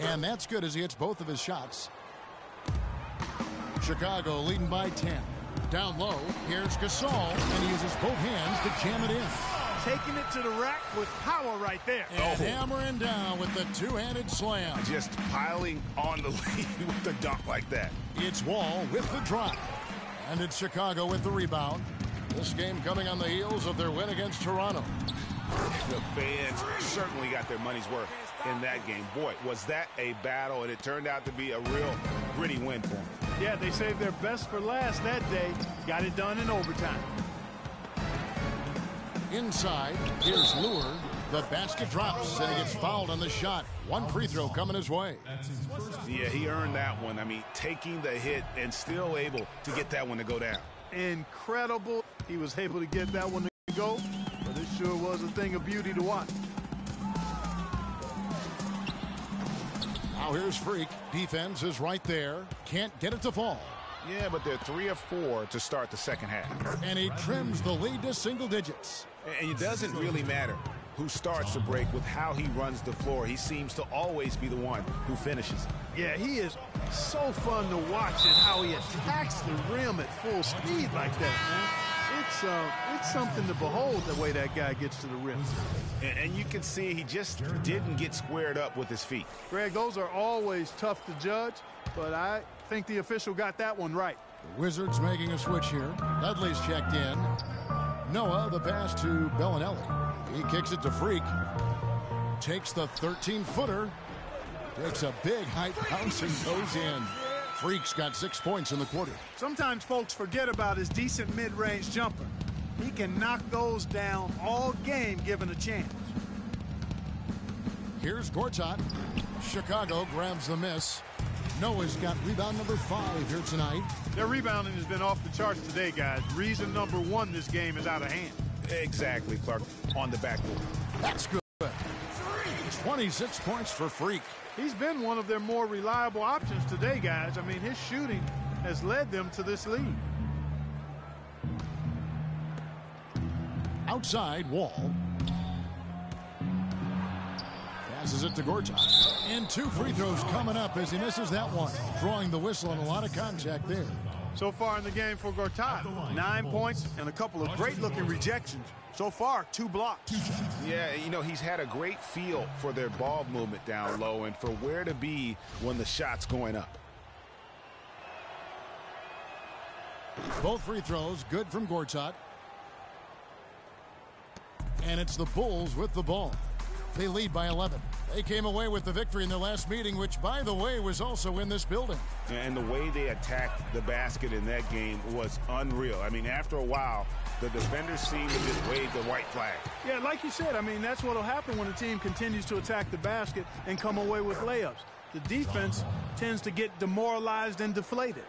And that's good as he hits both of his shots. Chicago leading by 10. Down low, here's Gasol, and he uses both hands to jam it in. Taking it to the rack with power right there. And hammering down with the two-handed slam. Just piling on the lead with the dunk like that. It's Wall with the drop. And it's Chicago with the rebound. This game coming on the heels of their win against Toronto. The fans certainly got their money's worth in that game. Boy, was that a battle, and it turned out to be a real gritty win for them. Yeah, they saved their best for last that day. Got it done in overtime. Inside, here's Lure. The basket drops, and he gets fouled on the shot. One free throw coming his way. Yeah, he earned that one. I mean, taking the hit and still able to get that one to go down. Incredible. He was able to get that one to go, but it sure was a thing of beauty to watch. Now here's Freak. Defense is right there. Can't get it to fall. Yeah, but they're 3 of 4 to start the second half. And he trims the lead to single digits. And it doesn't really matter who starts the break with how he runs the floor. He seems to always be the one who finishes. Yeah, he is so fun to watch and how he attacks the rim at full speed like that, man. It's something to behold the way that guy gets to the rim. And you can see he just didn't get squared up with his feet. Greg, those are always tough to judge, but I think the official got that one right. The Wizards making a switch here. Dudley's checked in. Noah, the pass to Bellinelli. He kicks it to Freak. Takes the 13-footer. Takes a big height bounce and goes in. Freak's got 6 points in the quarter. Sometimes folks forget about his decent mid-range jumper. He can knock those down all game given a chance. Here's Gortat. Chicago grabs the miss. Noah's got rebound number 5 here tonight. Their rebounding has been off the charts today, guys. Reason number 1, this game is out of hand. Exactly, Clark, on the backboard. That's good. 26 points for Freak. He's been one of their more reliable options today, guys. I mean, his shooting has led them to this lead. Outside, Wall. Passes it to Gortat. And 2 free throws coming up as he misses that one. Drawing the whistle and a lot of contact there. So far in the game for Gortat, 9 points and a couple of great-looking rejections. So far, 2 blocks. Yeah, you know, he's had a great feel for their ball movement down low and for where to be when the shot's going up. Both free throws good from Gortat. And it's the Bulls with the ball. They lead by 11. They came away with the victory in their last meeting, which, by the way, was also in this building. And the way they attacked the basket in that game was unreal. I mean, after a while, the defenders seemed to just wave the white flag. Yeah, like you said, I mean, that's what will happen when a team continues to attack the basket and come away with layups. The defense tends to get demoralized and deflated.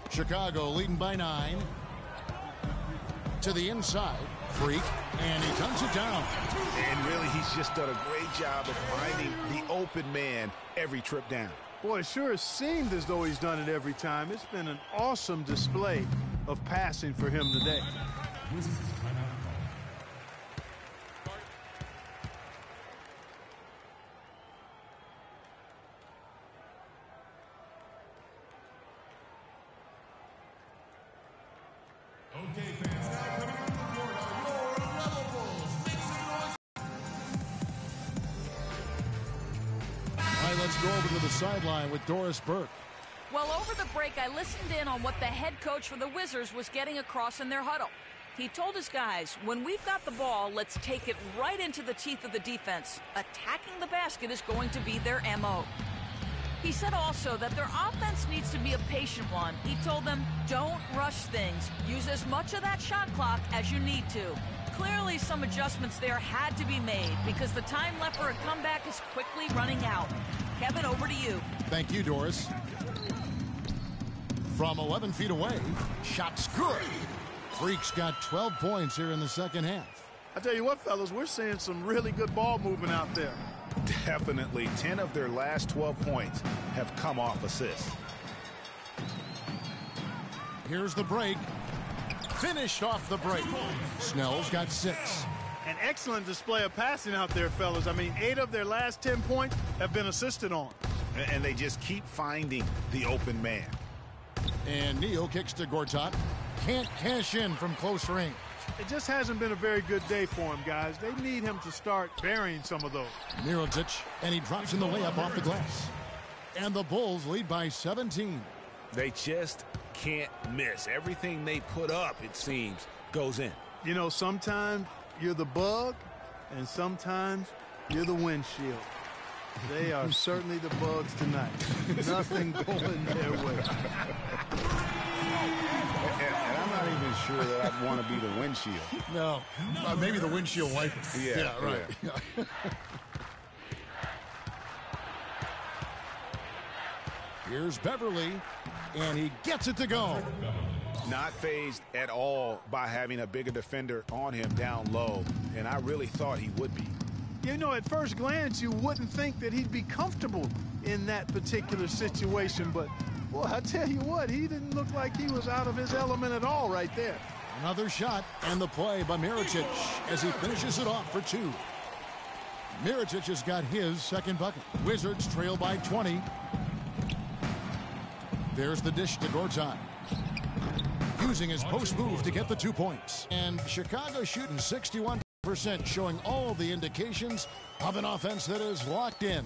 Chicago leading by 9. To the inside. Freak, and he dunks it down. And really, he's just done a great job of finding the open man every trip down. Boy, it sure has seemed as though he's done it every time. It's been an awesome display of passing for him today. Okay, fans, now coming on the court are your Rebel Bulls. Make some noise. All right, let's go over to the sideline with Doris Burke. Well, over the break, I listened in on what the head coach for the Wizards was getting across in their huddle. He told his guys, when we've got the ball, let's take it right into the teeth of the defense. Attacking the basket is going to be their MO. He said also that their offense needs to be a patient one. He told them, don't rush things. Use as much of that shot clock as you need to. Clearly, some adjustments there had to be made because the time left for a comeback is quickly running out. Kevin, over to you. Thank you, Doris. From 11 feet away, shot's good. Freak's got 12 points here in the second half. I tell you what, fellas, we're seeing some really good ball movement out there. Definitely. 10 of their last 12 points have come off assists. Here's the break. Finished off the break. Snell's got 6. An excellent display of passing out there, fellas. I mean, 8 of their last 10 points have been assisted on. And they just keep finding the open man. And Neal kicks to Gortat. Can't cash in from close range. It just hasn't been a very good day for him, guys. They need him to start burying some of those. Mirotic, and he drops in the layup off the glass. And the Bulls lead by 17. They just can't miss. Everything they put up, it seems, goes in. You know, sometimes you're the bug, and sometimes you're the windshield. They are certainly the bugs tonight. Nothing going their way. And I'm not even sure that I'd want to be the windshield. No, maybe the windshield wiper. Yeah, right. Yeah. Here's Beverly, and he gets it to go. Not fazed at all by having a bigger defender on him down low, and I really thought he would be. You know, at first glance, you wouldn't think that he'd be comfortable in that particular situation, but, boy, I tell you what, he didn't look like he was out of his element at all right there. Another shot, and the play by Mirotic as he finishes it off for 2. Mirotic has got his second bucket. Wizards trail by 20. There's the dish to Gortat, using his post move to get the 2 points. And Chicago shooting 61%, showing all the indications of an offense that is locked in.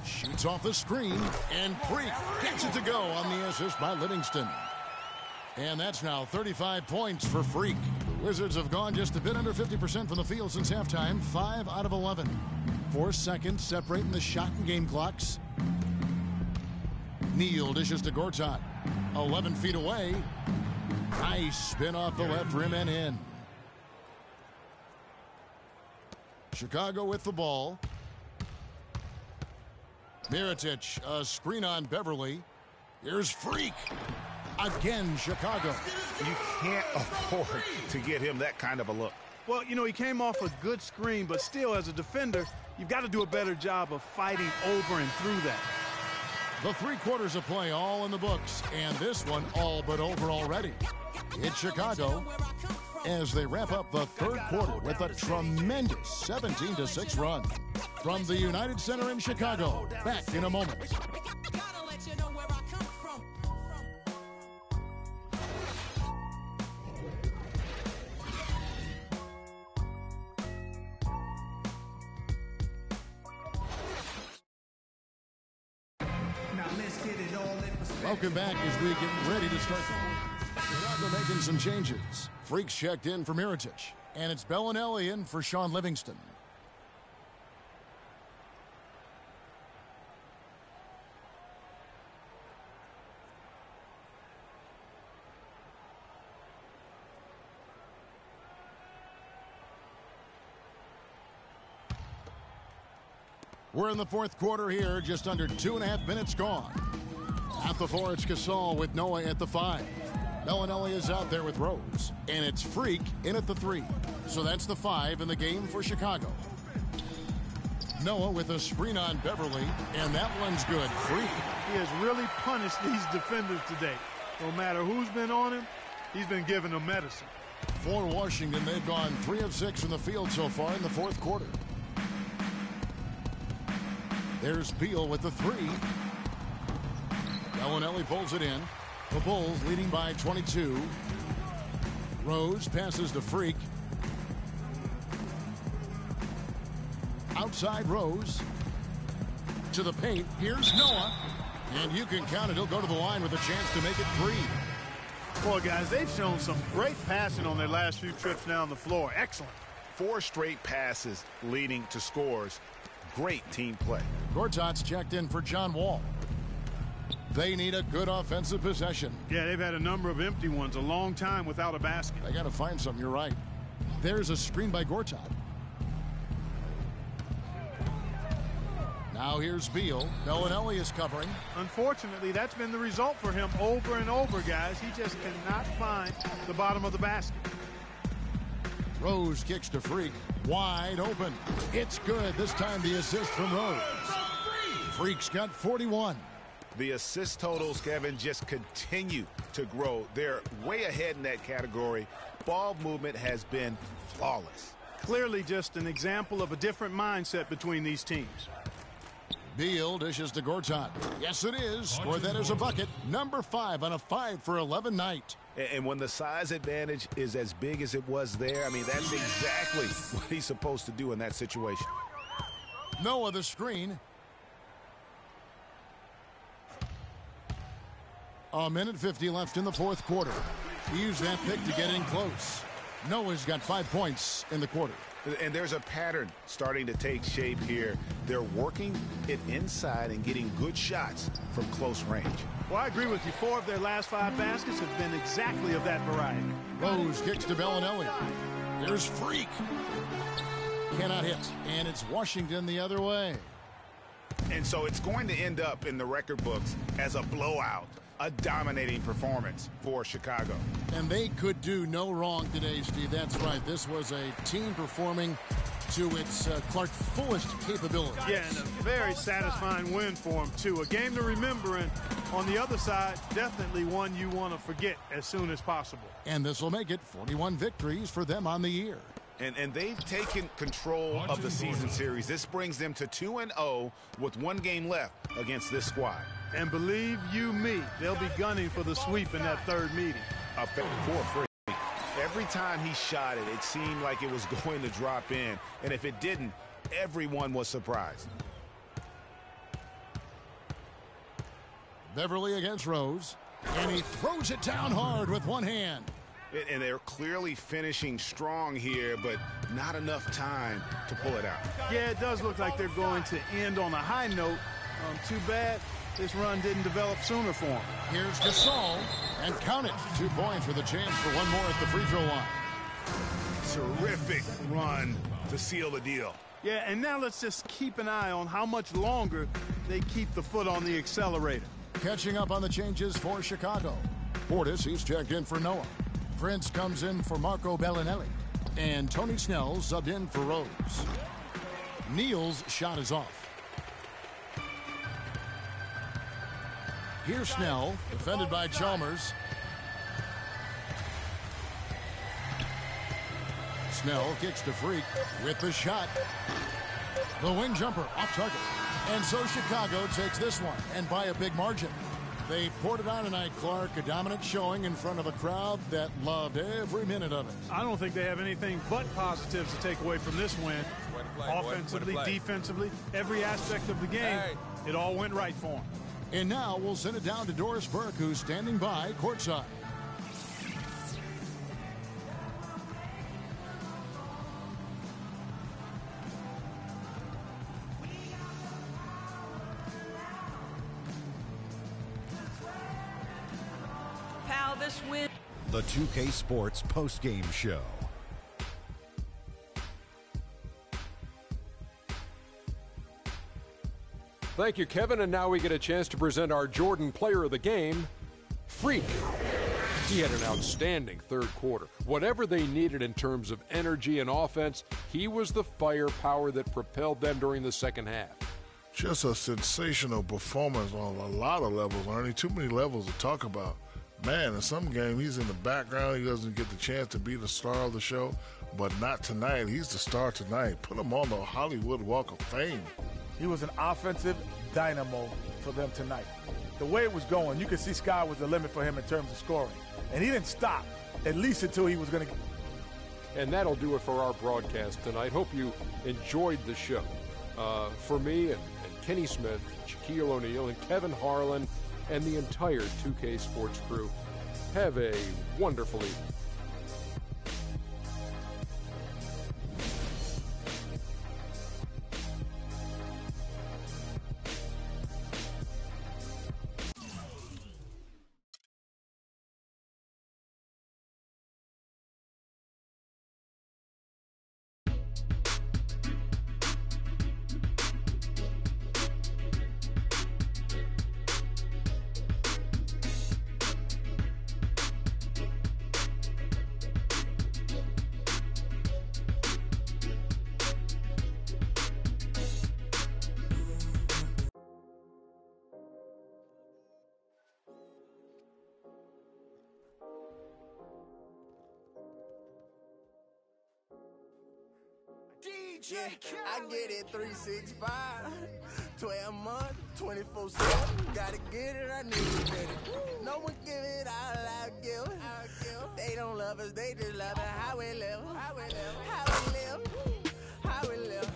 Shoots off the screen, and Freak gets it to go on the assist by Livingston. And that's now 35 points for Freak. The Wizards have gone just a bit under 50% from the field since halftime, 5 out of 11. 4 seconds separating the shot and game clocks. Neal dishes to Gortat. 11 feet away. Nice spin off the left rim and in. Chicago with the ball. Mirotic, a screen on Beverly. Here's Freak. Again, Chicago. You can't afford to get him that kind of a look. Well, you know, he came off a good screen, but still, as a defender, you've got to do a better job of fighting over and through that. The 3 quarters of play all in the books, and this one all but over already. It's Chicago as they wrap up the 3rd quarter with a tremendous 17-6 run. From the United Center in Chicago, back in a moment. Welcome back as we get ready to start. Chicago making some changes. Freaks checked in for Mirotic, and it's Bellinelli in for Sean Livingston. We're in the 4th quarter here, just under 2.5 minutes gone. At the 4, it's Gasol with Noah at the 5. Bellinelli is out there with Rose. And it's Freak in at the 3. So that's the 5 in the game for Chicago. Noah with a screen on Beverly, and that one's good. Freak. He has really punished these defenders today. No matter who's been on him, he's been giving them medicine. For Washington, they've gone 3 of 6 in the field so far in the 4th quarter. There's Beal with the 3. Bellinelli pulls it in. The Bulls leading by 22. Rose passes to Freak. Outside Rose. To the paint. Here's Noah. And you can count it. He'll go to the line with a chance to make it 3. Boy, guys, they've shown some great passing on their last few trips down the floor. Excellent. 4 straight passes leading to scores. Great team play. Gortat's checked in for John Wall. They need a good offensive possession. Yeah, they've had a number of empty ones, a long time without a basket. They got to find something, you're right. There's a screen by Gortat. Now here's Beal. Bellinelli is covering. Unfortunately, that's been the result for him over and over, guys. He just cannot find the bottom of the basket. Rose kicks to Freak. Wide open. It's good. This time the assist from Rose. Freak's got 41. The assist totals, Kevin, just continue to grow. They're way ahead in that category. Ball movement has been flawless. Clearly just an example of a different mindset between these teams. Beal dishes to Gortat. Yes, it is. Scored that as a bucket. Number 5 on a 5 for 11 night. And when the size advantage is as big as it was there, I mean, that's exactly what he's supposed to do in that situation. Noah the screen. A minute 50 left in the fourth quarter. He used that pick to get in close. Noah's got 5 points in the quarter. And there's a pattern starting to take shape here. They're working it inside and getting good shots from close range. Well, I agree with you. 4 of their last 5 baskets have been exactly of that variety. Rose kicks to Bellinelli. There's Freak. Cannot hit. And it's Washington the other way. And so it's going to end up in the record books as a blowout, a dominating performance for Chicago. And they could do no wrong today, Steve. That's right. This was a team performing to its Clark fullest capability. Yeah, and a very satisfying win for them, too. A game to remember, and on the other side, definitely one you want to forget as soon as possible. And this will make it 41 victories for them on the year. And they've taken control of the season series. This brings them to 2-0 with 1 game left against this squad. And believe you me, they'll be gunning for the sweep in that third meeting. For free. Every time he shot it, it seemed like it was going to drop in. And if it didn't, everyone was surprised. Beverly against Rose. And he throws it down hard with one hand. And they're clearly finishing strong here, but not enough time to pull it out. Yeah, it does look like they're going to end on a high note. Too bad this run didn't develop sooner for them. Here's Gasol, and count it. 2 points with a chance for one more at the free throw line. Terrific run to seal the deal. Yeah, and now let's just keep an eye on how much longer they keep the foot on the accelerator. Catching up on the changes for Chicago. Portis, he's checked in for Noah. Prince comes in for Marco Bellinelli. And Tony Snell subbed in for Rose. Neal's shot is off. Here's Snell, defended by Chalmers. Snell kicks to Freak with the shot. The wing jumper off target. And so Chicago takes this one, and by a big margin. They poured it on tonight, Clark. A dominant showing in front of a crowd that loved every minute of it. I don't think they have anything but positives to take away from this win. Offensively, defensively, every aspect of the game, it all went right for them. And now we'll send it down to Doris Burke, who's standing by courtside. Pal, this win. The 2K Sports postgame show. Thank you, Kevin. And now we get a chance to present our Jordan Player of the Game, Freak. He had an outstanding third quarter. Whatever they needed in terms of energy and offense, he was the firepower that propelled them during the second half. Just a sensational performance on a lot of levels, Ernie. Too many levels to talk about. Man, in some game, he's in the background. He doesn't get the chance to be the star of the show, but not tonight. He's the star tonight. Put him on the Hollywood Walk of Fame. He was an offensive dynamo for them tonight. The way it was going, you could see sky was the limit for him in terms of scoring. And he didn't stop, at least until he was going to. And that'll do it for our broadcast tonight. Hope you enjoyed the show. For me and Kenny Smith, Shaquille O'Neal, and Kevin Harlan, and the entire 2K Sports crew, have a wonderful evening. Yeah, I get it 365, 12 months, 24/7. Gotta get it, I need it. No one give it all I give. They don't love us, they just love it. How we live, how we live, how we live, how we live.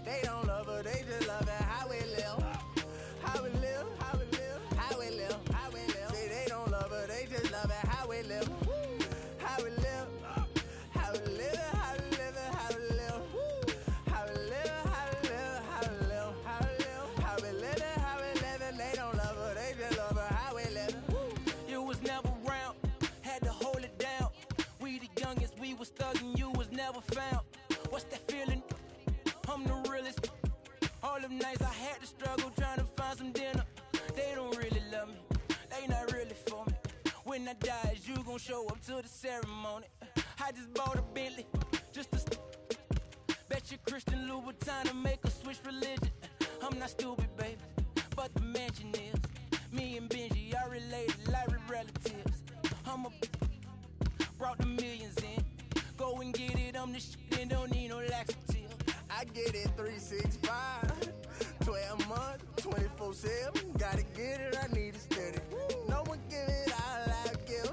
They don't love us, they just love it. How we live, how we live, how we live, how we live, how we live. Say they don't love us, they just love it. How we live, how we live, how we live, how we live, how we live, how we live, how we live, how we live, how we live, how we live, how we live. And they don't love us, they just love us. How we live. You was never around, had to hold it down. We the youngest, we was thugging, you was never found. What's that feeling? I'm the realest. All them nights I had to struggle trying to find some dinner. They don't really love me, they not really for me. When I die, is you gon' show up to the ceremony? I just bought a Bentley, just to bet you Christian Louboutin to make a switch religion. I'm not stupid, baby, but the mansion is. Me and Benji are related like we relatives. Brought the millions in. Go and get it, I'm the shit and don't need no laxative. I get it 365, 12 months, 24/7. Gotta get it, I need it steady. No one give it all I give.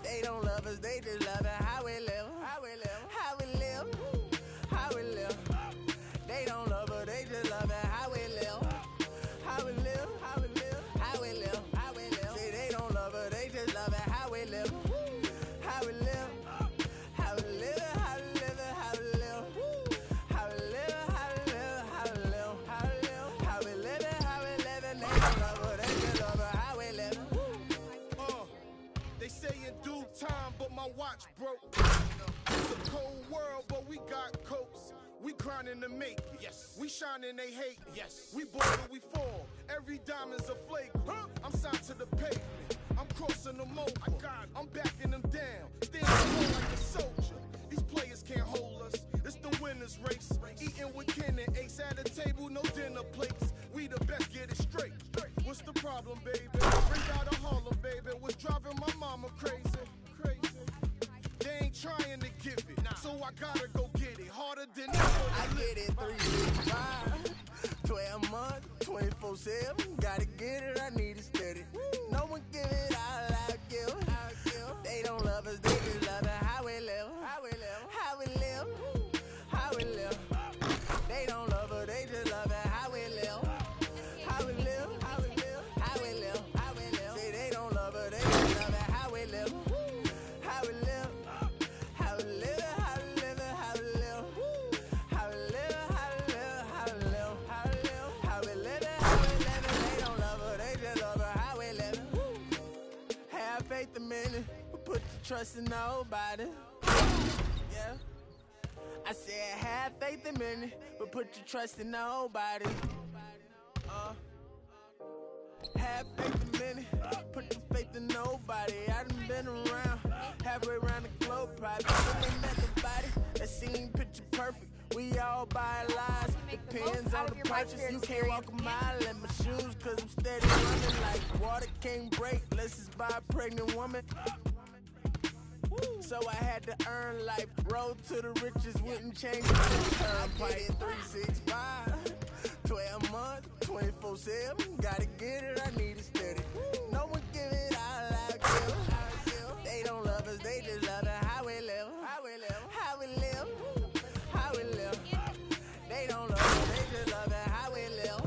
They don't love us, they just love it. How we live, how we live, how we live, how we live. They don't love us, they just love it. How we live, how we live, how we live, how we live, how we live. Say they don't love us, they just love it. How we live, how we live, how we live, how we live, how we live. How we live, how we live, how we live, how we live, how we live, how we live, and they don't love us, they just love us. How we live. They say in due time, but my watch broke. It's a cold world, but we got coats. We grinding to make it. Yes. We shining, they hate. Yes. We boil or we fall. Every diamond's a flagrant. I'm signed to the pavement. I'm crossing them over. I'm backing them down. Standing tall like a soldier. These players can't hold us. It's the winner's race. Eating with Ken and Ace at a table, no dinner plates. We the best, get it straight. What's the problem, baby? Bring out a Harlem, baby. What's driving my mama crazy? Crazy. They ain't trying to give it, so I gotta go get it. Harder than ever. I get it 365, 12 months, 24/7. Gotta get it, I need it steady. No one give it all I give. They don't love us, they just love it. How we live, how we live, how we live, how we live. They don't love us, they just love it. How we live, how we live, how we live, how we live, how we live. Say they don't love us, they just love it. How we live, how we live, how we live, how we live, how we live, how we live, how we live, how we live, how we live, how we live, how we live. They don't love us, they just love us. How we live. Have faith a minute, put your trust in nobody. Yeah. I said have faith a minute, but put your trust in nobody. Have faith a minute, put your faith in nobody. I done been around, halfway around the globe, probably never met nobody that seemed picture perfect. We all buy lies, depends on the purchase. You can't walk a mile in my shoes, cause I'm steady running like water can't break. Let's just buy a pregnant woman. So I had to earn life. Road to the riches wouldn't change the turnpike. 365, 12 months, 24/7. Gotta get it, I need it steady. No one give it all I give. They don't love us, they just love it. How we live, how we live, how we live, how we live. They don't love us, they just love it. How we live,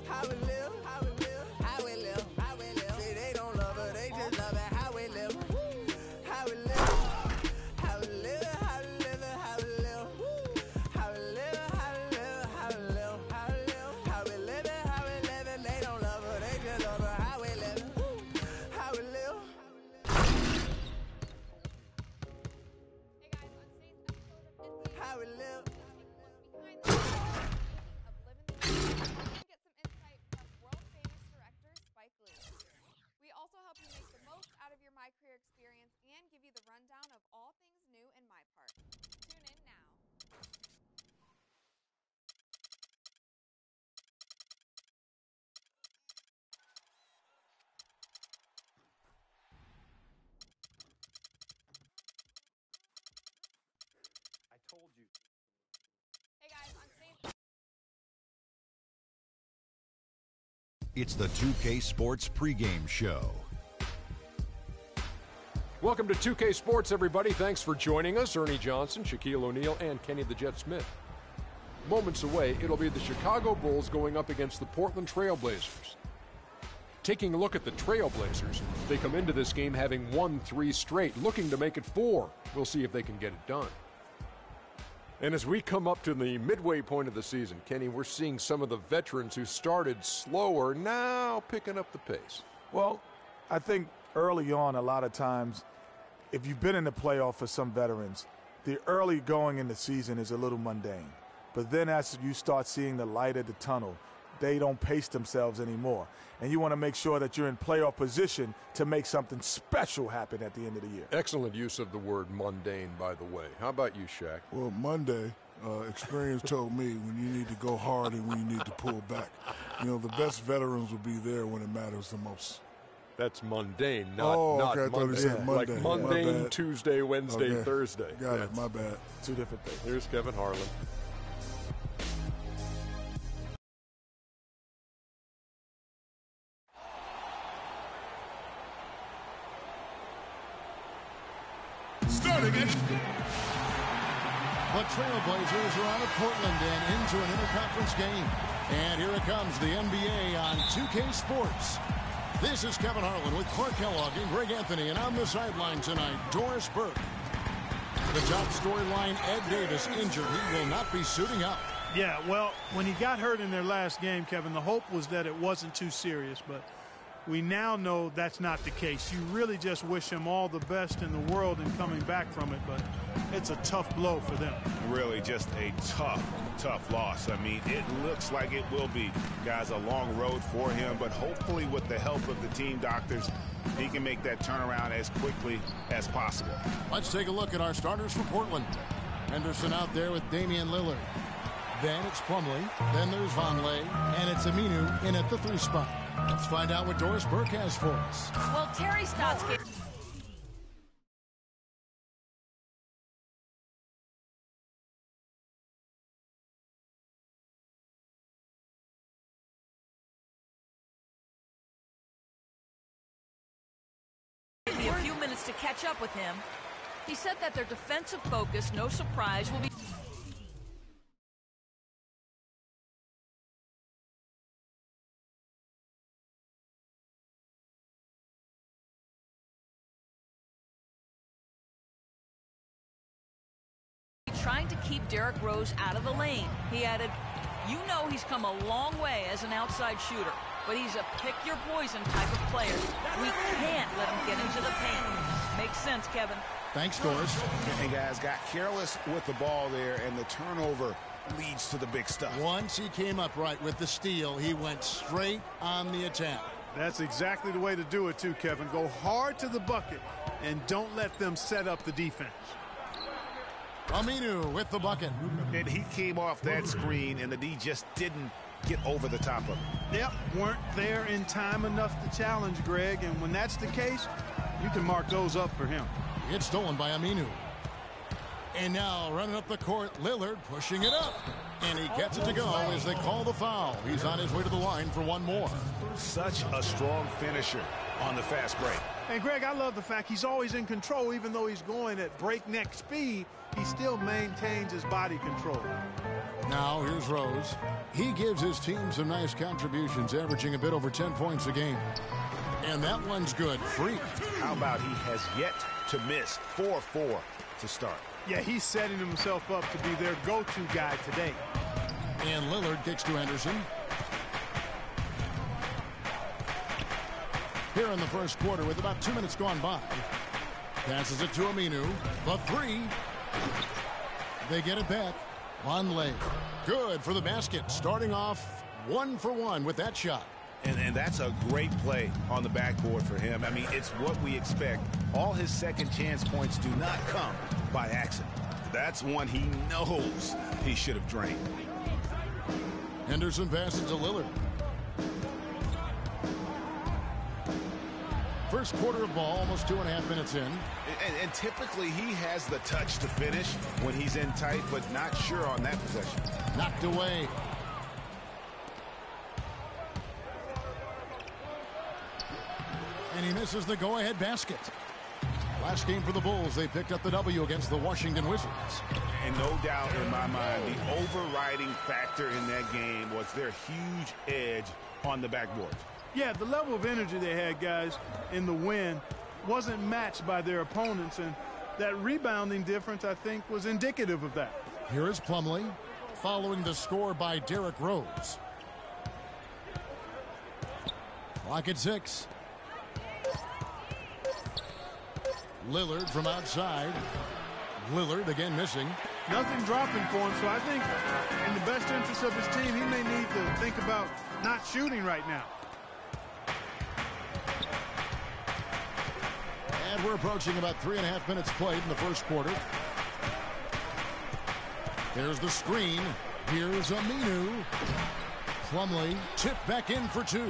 how we live, how we live, how we live, how we live. Say they don't love us, they just love it. How we live, how we live, how we live, how we live, how we live, how we live, how we live, how we live, how we live, how we live, how we live. And they don't love us, they just love us. How we live, how we live. How we live. Get some insight from world-famous director Spike Lee. We also help you make the most out of your My Career experience and give you the rundown of all things new in My Part. Tune in now. I told you. It's the 2K Sports pregame show. Welcome to 2K Sports, everybody. Thanks for joining us. Ernie Johnson, Shaquille O'Neal, and Kenny the Jet Smith. Moments away, it'll be the Chicago Bulls going up against the Portland Trail Blazers. Taking a look at the Trail Blazers, they come into this game having won 3 straight, looking to make it 4. We'll see if they can get it done. And as we come up to the midway point of the season, Kenny, we're seeing some of the veterans who started slower now picking up the pace. Well, I think early on, a lot of times, if you've been in the playoff for some veterans, the early going in the season is a little mundane. But then as you start seeing the light at the tunnel, they don't pace themselves anymore. And you want to make sure that you're in playoff position to make something special happen at the end of the year. Excellent use of the word mundane, by the way. How about you, Shaq? Well, Monday, experience told me when you need to go hard and when you need to pull back. You know, the best veterans will be there when it matters the most. That's mundane, not okay. I thought he said Monday. Like mundane, Tuesday, Wednesday, Thursday. Got it, my bad. 2 different things. Here's Kevin Harlan. Starting it. The Trailblazers are out of Portland and into an interconference game. And here it comes, the NBA on 2K Sports. This is Kevin Harlan with Clark Kellogg and Greg Anthony, and on the sideline tonight, Doris Burke. The top storyline, Ed Davis injured. He will not be suiting up. Yeah, well, when he got hurt in their last game, Kevin, the hope was that it wasn't too serious, but we now know that's not the case. You really just wish him all the best in the world in coming back from it, but it's a tough blow for them. Really just a tough loss. I mean, it looks like it will be, guys, a long road for him, but hopefully with the help of the team doctors, he can make that turnaround as quickly as possible. Let's take a look at our starters for Portland. Henderson out there with Damian Lillard. Then it's Plumlee. Then there's Vonleh. And it's Aminu in at the 3 spot. Let's find out what Doris Burke has for us. Well, Terry Stotts gave me a few minutes to catch up with him. He said that their defensive focus, no surprise, will be trying to keep Derrick Rose out of the lane. He added, you know he's come a long way as an outside shooter, but he's a pick-your-poison type of player. We can't let him get into the paint. Makes sense, Kevin. Thanks, Doris. And guys got careless with the ball there, and the turnover leads to the big stuff. Once he came up right with the steal, he went straight on the attack. That's exactly the way to do it, too, Kevin. Go hard to the bucket and don't let them set up the defense. Aminu with the bucket. And he came off that screen, and the D just didn't get over the top of him. Yep, weren't there in time enough to challenge Greg, and when that's the case, you can mark those up for him. It's stolen by Aminu. And now running up the court, Lillard pushing it up. And he gets it to go as they call the foul. He's on his way to the line for one more. Such a strong finisher on the fast break. And Greg, I love the fact he's always in control. Even though he's going at breakneck speed, he still maintains his body control. Now here's Rose. He gives his team some nice contributions, averaging a bit over 10 points a game. And that one's good. Freak. How about he has yet to miss 4-4 to start? Yeah, he's setting himself up to be their go-to guy today. And Lillard kicks to Henderson. Here in the first quarter with about 2 minutes gone by. Passes it to Aminu. The 3. They get it back. Vonleh. Good for the basket. Starting off 1 for 1 with that shot. And that's a great play on the backboard for him. I mean, it's what we expect. All his second chance points do not come by accident. That's one he knows he should have drained. Henderson passes to Lillard. First quarter of ball, almost 2.5 minutes in. And typically he has the touch to finish when he's in tight, but not sure on that possession. Knocked away. And he misses the go-ahead basket. Last game for the Bulls, they picked up the W against the Washington Wizards. And no doubt in my mind, the overriding factor in that game was their huge edge on the backboard. Yeah, the level of energy they had, guys, in the win wasn't matched by their opponents, and that rebounding difference, I think, was indicative of that. Here is Plumlee, following the score by Derrick Rose. Clock at 6. Lillard from outside. Lillard again missing. Nothing dropping for him, so I think in the best interest of his team, he may need to think about not shooting right now. And we're approaching about 3.5 minutes played in the first quarter. There's the screen. Here's Aminu. Plumlee tipped back in for 2.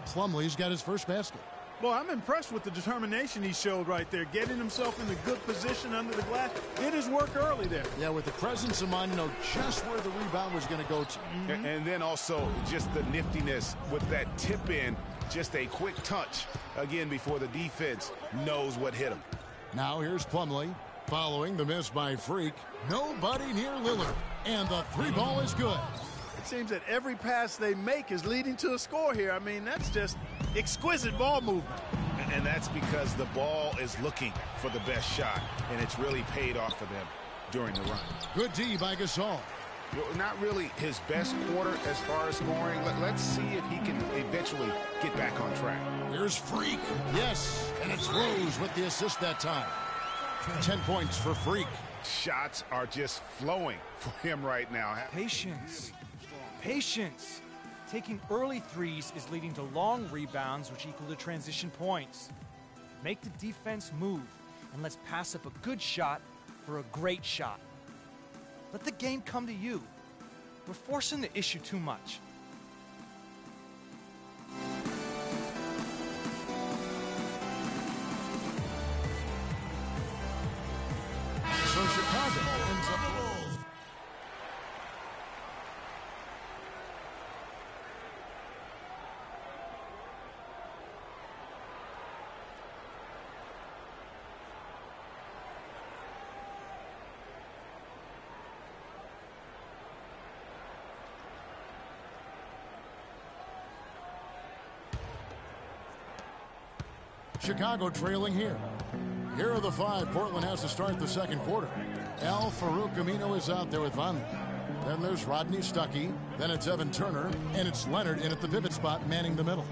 Plumlee's got his first basket. Well, I'm impressed with the determination he showed right there, getting himself in a good position under the glass. Did his work early there. Yeah, with the presence of mind, know just where the rebound was going to go to. And then also just the niftiness with that tip in, just a quick touch, again, before the defense knows what hit him. Now here's Plumlee, following the miss by Freak. Nobody near Lillard, and the 3-ball is good. It seems that every pass they make is leading to a score here. I mean, that's just exquisite ball movement. And that's because the ball is looking for the best shot, and it's really paid off for them during the run. Good D by Gasol. Well, not really his best quarter as far as scoring. Let's see if he can eventually get back on track. Here's Freak. Yes, and it's Rose with the assist that time. 10 points for Freak. Shots are just flowing for him right now. Patience. Patience. Taking early threes is leading to long rebounds, which equal to transition points. Make the defense move, and let's pass up a good shot for a great shot. Let the game come to you. We're forcing the issue too much. So Chicago ends up. Chicago trailing here. Here are the 5 Portland has to start the second quarter. Al-Farouq Aminu is out there with Vonleh. Then there's Rodney Stuckey. Then it's Evan Turner. And it's Leonard in at the pivot spot, manning the middle.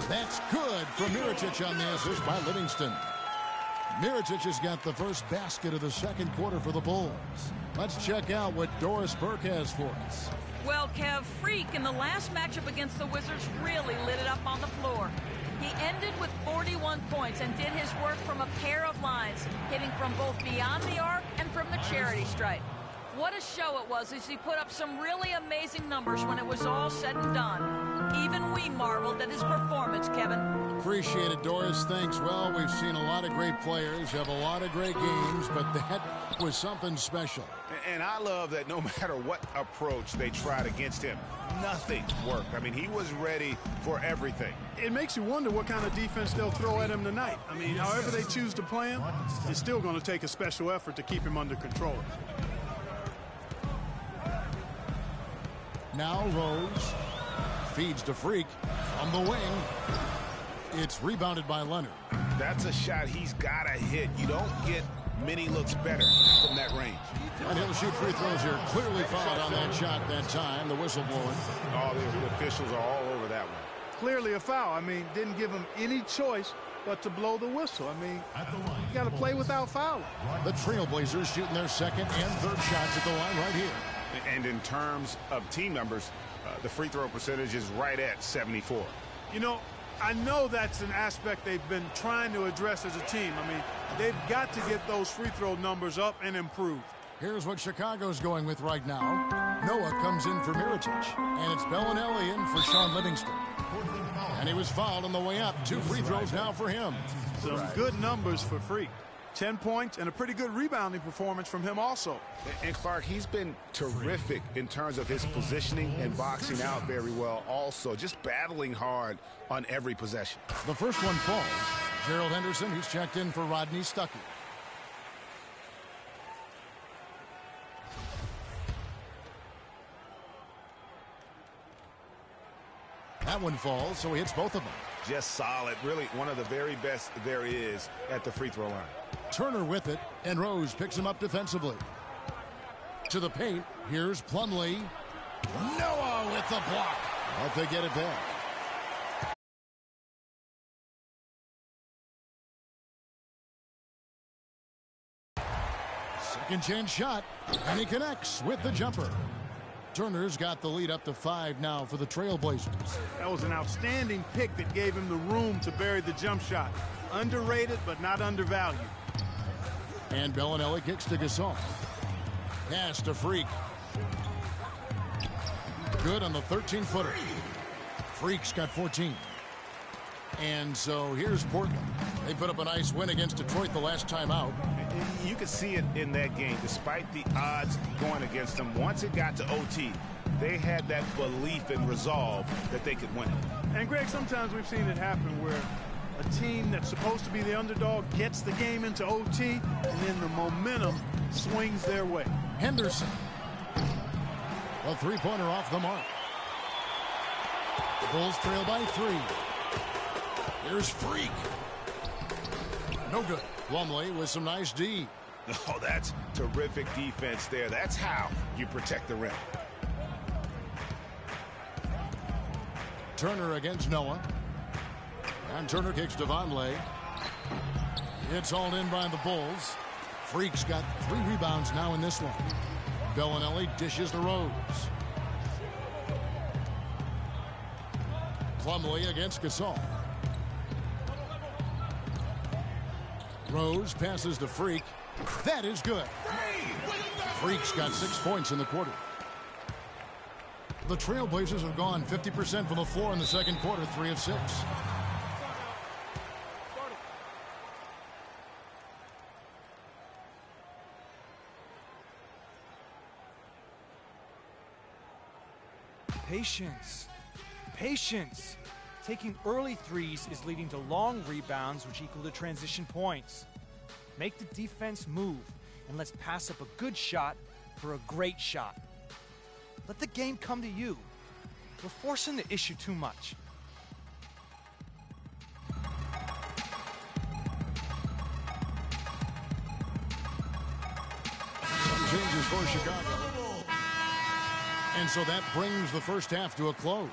That's good for Mirotic on the assist by Livingston. Mirotic has got the first basket of the second quarter for the Bulls. Let's check out what Doris Burke has for us. Well, Kev, Freak in the last matchup against the Wizards really lit it up on the floor. He ended with 41 points and did his work from a pair of lines, hitting from both beyond the arc and from the charity stripe. What a show it was as he put up some really amazing numbers when it was all said and done. Even we marveled at his performance, Kevin. Appreciate it, Doris. Thanks. Well, we've seen a lot of great players, have a lot of great games, but that was something special. And I love that no matter what approach they tried against him, nothing worked. I mean, he was ready for everything. It makes you wonder what kind of defense they'll throw at him tonight. I mean, however they choose to play him, it's still going to take a special effort to keep him under control. Now Rose feeds to Freak on the wing. It's rebounded by Leonard. That's a shot he's got to hit. You don't get many looks better from that range. And he'll shoot free throws here. Clearly fouled on that shot that time. The whistle blowing. Oh, the officials are all over that one. Clearly a foul. I mean, didn't give him any choice but to blow the whistle. I mean, you got to play without fouling. The Trailblazers shooting their second and third shots at the line right here. And in terms of team numbers, the free throw percentage is right at 74. You know, I know that's an aspect they've been trying to address as a team. I mean, they've got to get those free throw numbers up and improve. Here's what Chicago's going with right now. Noah comes in for Mirotic, and it's Bellinelli in for Sean Livingston. And he was fouled on the way up. 2 free throws now for him. Some good numbers for Freak. 10 points and a pretty good rebounding performance from him also. And Clark, he's been terrific in terms of his positioning and boxing out very well also, just battling hard on every possession. The first one falls. Gerald Henderson, who's checked in for Rodney Stuckey. That one falls, so he hits both of them. Just solid. Really one of the very best there is at the free throw line. Turner with it, and Rose picks him up defensively. To the paint, here's Plumlee. Noah with the block. But they get it back. Second chance shot, and he connects with the jumper. Turner's got the lead up to 5 now for the Trailblazers. That was an outstanding pick that gave him the room to bury the jump shot. Underrated, but not undervalued. And Bellinelli kicks to Gasol. Pass to Freak. Good on the 13-footer. Freak's got 14. And so here's Portland. They put up a nice win against Detroit the last time out. You could see it in that game. Despite the odds going against them, once it got to OT, they had that belief and resolve that they could win it. And, Greg, sometimes we've seen it happen where a team that's supposed to be the underdog gets the game into OT, and then the momentum swings their way. Henderson. A three-pointer off the mark. The Bulls trail by 3. Here's Freak. No good. Plumlee with some nice D. Oh, that's terrific defense there. That's how you protect the rim. Turner against Noah. And Turner kicks to Vonleh. It's hauled in by the Bulls. Freak's got 3 rebounds now in this one. Bellinelli dishes to Rose. Plumlee against Gasol. Rose passes to Freak. That is good. Freak's got 6 points in the quarter. The Trailblazers have gone 50% from the floor in the second quarter, 3 of 6. Patience. Patience. Taking early threes is leading to long rebounds, which equal to transition points. Make the defense move, and let's pass up a good shot for a great shot. Let the game come to you. We're forcing the issue too much. Some changes for Chicago. And so that brings the first half to a close.